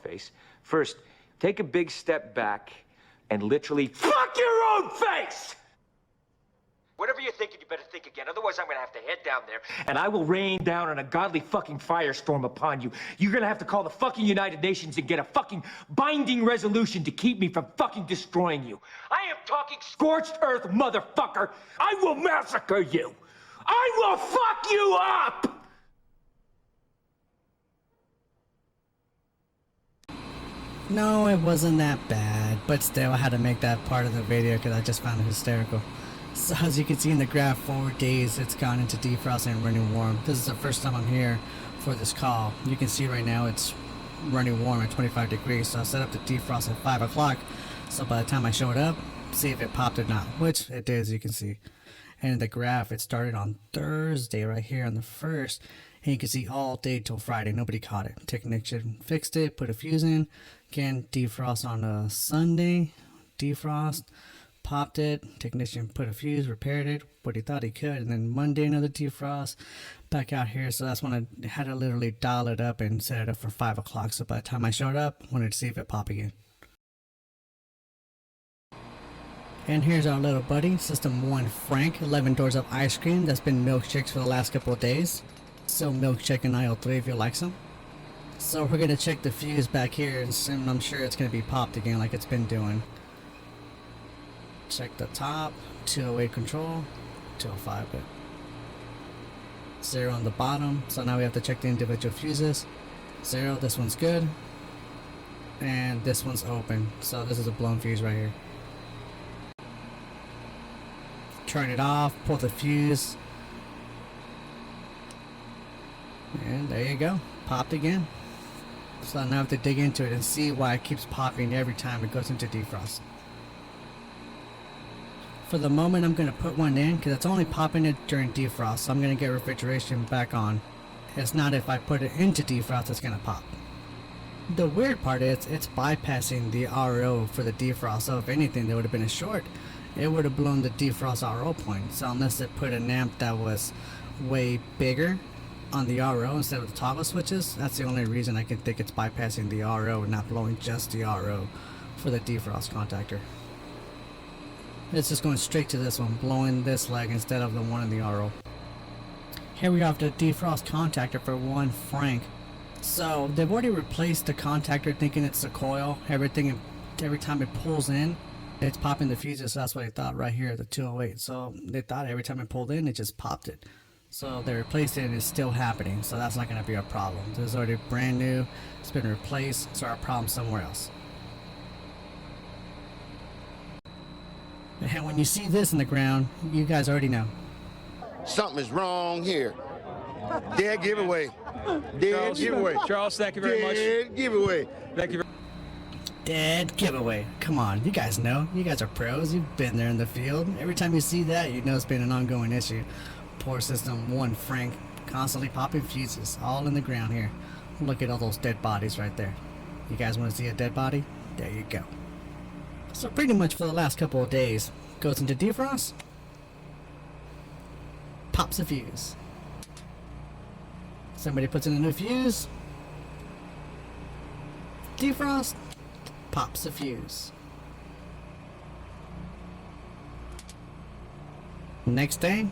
face. First, take a big step back and literally fuck your own face! Whatever you're thinking, you better think again. Otherwise, I'm gonna have to head down there, and I will rain down on a godly fucking firestorm upon you. You're gonna have to call the fucking United Nations and get a fucking binding resolution to keep me from fucking destroying you. I am talking scorched earth, motherfucker! I will massacre you! I will fuck you up! No, it wasn't that bad, but still I had to make that part of the video because I just found it hysterical. So as you can see in the graph, 4 days it's gone into defrost and running warm. This is the first time I'm here for this call. You can see right now it's running warm at 25 degrees, so I set up the defrost at 5 o'clock. So by the time I showed up, see if it popped or not, which it did, as you can see. And in the graph, it started on Thursday right here on the 1st. And you can see all day till Friday, nobody caught it. Technician fixed it, put a fuse in. Again, defrost on a Sunday, defrost, popped it. Technician put a fuse, repaired it, what he thought he could. And then Monday, another defrost, back out here. So that's when I had to literally dial it up and set it up for 5 o'clock. So by the time I showed up, I wanted to see if it popped again. And here's our little buddy, System 1 Frank, 11 doors of ice cream that's been milkshakes for the last couple of days. So milkshake in aisle 3 if you like some. So we're going to check the fuse back here and I'm sure it's going to be popped again like it's been doing. Check the top, 208 control, 205 bit. 0 on the bottom, so now we have to check the individual fuses. 0, this one's good. And this one's open, so this is a blown fuse right here. Turn it off, pull the fuse. And there you go, popped again. So now I have to dig into it and see why it keeps popping every time it goes into defrost. For the moment I'm going to put one in because it's only popping it during defrost, so I'm going to get refrigeration back on. It's not if I put it into defrost it's going to pop. The weird part is it's bypassing the RO for the defrost, so if anything there would have been a short. It would have blown the defrost RO point, so unless it put an amp that was way bigger on the RO instead of the toggle switches, that's the only reason I can think it's bypassing the RO and not blowing just the RO for the defrost contactor. It's just going straight to this one, blowing this leg instead of the one in the RO. Here we have the defrost contactor for 1 Frank. So they've already replaced the contactor thinking it's the coil. Every time it pulls in, it's popping the fuses, so that's what they thought right here, the 208. So they thought every time it pulled in, it just popped it. So they replaced it and it's still happening, so that's not going to be a problem. This is already brand new, it's been replaced, so our problem somewhere else. And when you see this in the ground, you guys already know. Something is wrong here. Dead giveaway. Dead giveaway. Charles, thank you very much. Dead giveaway. Thank you. Dead giveaway. Come on, you guys know. You guys are pros. You've been there in the field. Every time you see that, you know it's been an ongoing issue. Poor System 1 Frank, constantly popping fuses, all in the ground here. Look at all those dead bodies right there. You guys want to see a dead body? There you go. So pretty much for the last couple of days, goes into defrost, pops a fuse. Somebody puts in a new fuse, defrost, pops a fuse. Next day,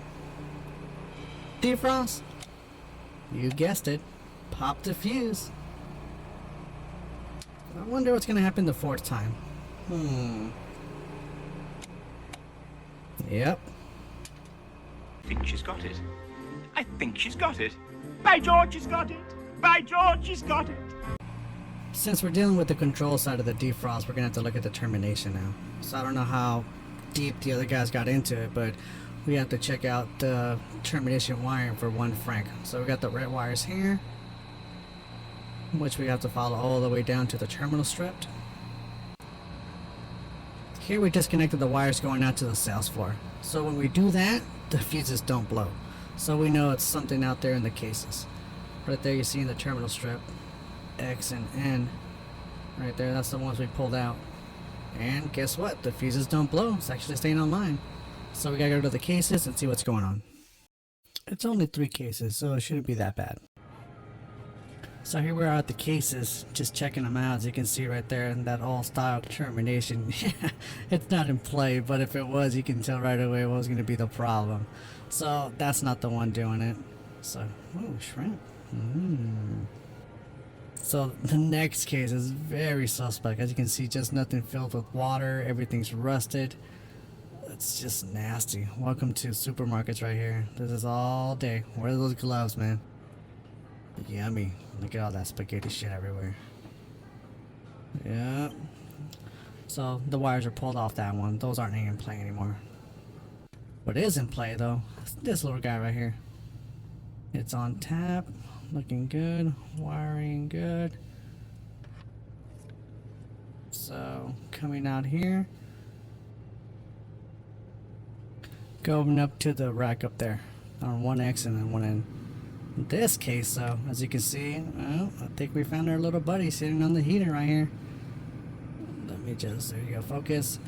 defrost, you guessed it, popped a fuse. I wonder what's going to happen the 4th time. Yep. I think she's got it. I think she's got it. By George, she's got it. By George, she's got it. Since we're dealing with the control side of the defrost, we're gonna have to look at the termination now. So I don't know how deep the other guys got into it, but we have to check out the termination wiring for 1 Frank. So we got the red wires here, which we have to follow all the way down to the terminal strip. Here we disconnected the wires going out to the sales floor. So when we do that, the fuses don't blow. So we know it's something out there in the cases. Right there you see in the terminal strip, X and N. Right there, that's the ones we pulled out. And guess what? The fuses don't blow. It's actually staying online. So we gotta go to the cases and see what's going on. It's only 3 cases, so it shouldn't be that bad. So here we are at the cases, just checking them out. As you can see right there in that all style termination. It's not in play, but if it was, you can tell right away what was going to be the problem. So that's not the one doing it. So, ooh, shrimp. So the next case is very suspect. As you can see, just nothing filled with water. Everything's rusted. It's just nasty. Welcome to supermarkets right here. This is all day. Where are those gloves, man? Yummy. Look at all that spaghetti shit everywhere. Yeah. So the wires are pulled off that one. Those aren't in play anymore. What is in play though, is this little guy right here. It's on tap. Looking good. Wiring good. So coming out here. Going up to the rack up there. On one X and then one end. In this case though, as you can see, well, I think we found our little buddy sitting on the heater right here. Let me just, there you go, focus.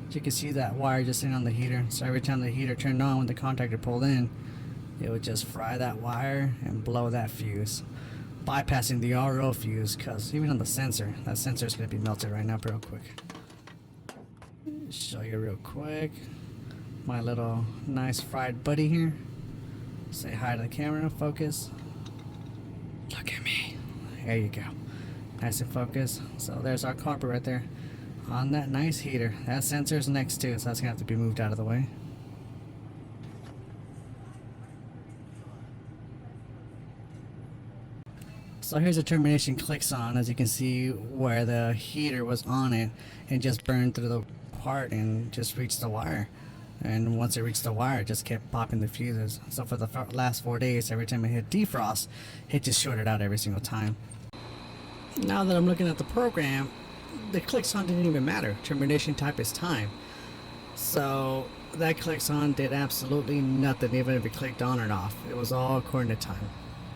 As you can see that wire just sitting on the heater. So every time the heater turned on when the contactor pulled in, it would just fry that wire and blow that fuse. Bypassing the RO fuse, because even on the sensor, that sensor is going to be melted right now real quick. Show you real quick. My little nice fried buddy here. Say hi to the camera, focus. Look at me. There you go. Nice and focused. So there's our carpet right there. On that nice heater. That sensor's next to it, so that's gonna have to be moved out of the way. So here's the termination clicks on. As you can see where the heater was on it and just burned through the part and just reached the wire. And once it reached the wire, it just kept popping the fuses. So for the last 4 days, every time I hit defrost, it just shorted out every single time. Now that I'm looking at the program, the clicks on didn't even matter. Termination type is time. So that clicks on did absolutely nothing, even if it clicked on or off. It was all according to time.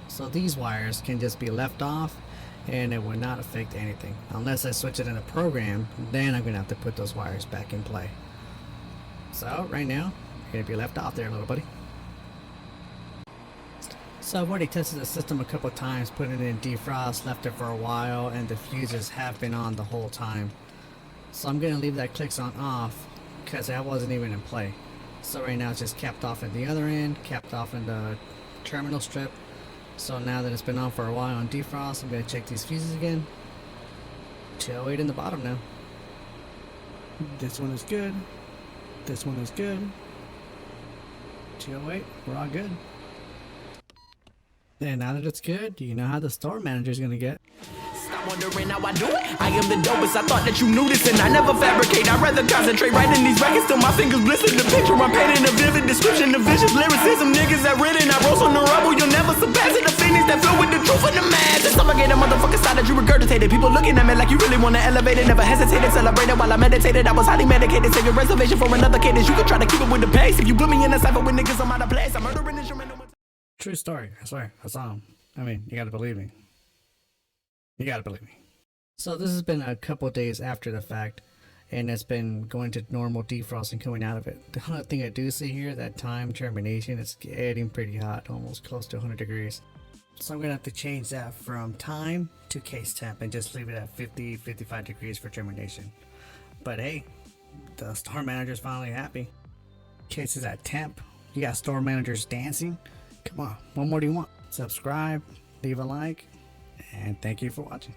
So these wires can just be left off and it would not affect anything. Unless I switch it in a program, then I'm gonna have to put those wires back in play. So right now, you're gonna be left off there, little buddy. So I've already tested the system a couple times, put it in defrost, left it for a while, and the fuses have been on the whole time. So I'm gonna leave that clicks on off because that wasn't even in play. So right now it's just capped off at the other end, capped off in the terminal strip. So now that it's been on for a while on defrost, I'm gonna check these fuses again. 208 in the bottom now. This one is good. This one is good. 208, we're all good. And now that it's good, you know how the store manager is gonna get. Stop wondering how I do it. I am the dopest. I thought that you knew this, and I never fabricate. I'd rather concentrate writing these records till my fingers blister. The picture I'm painting a vivid description of vicious lyricism. Niggas that written, I rose on the rubble. You'll never surpass it. The feelings that fill with the truth and the madness. Suffocate a motherfucking side that you regurgitated. People looking at me like you really wanna elevate it. Never hesitated, celebrated while I meditated. I was highly medicated. Save your reservation for another cadence. You can try to keep it with the pace. If you put me in a cypher with niggas, I'm out of place. I'm murdering instrumental. True story, I swear. I saw him. I mean, you gotta believe me. You gotta believe me. So this has been a couple days after the fact, and it's been going to normal defrost and coming out of it. The only thing I do see here, that time termination, it's getting pretty hot, almost close to 100 degrees. So I'm gonna have to change that from time to case temp and just leave it at 50, 55 degrees for termination. But hey, the store manager's finally happy. Case is at temp. You got store managers dancing. Come on, what more do you want? Subscribe, leave a like, and thank you for watching.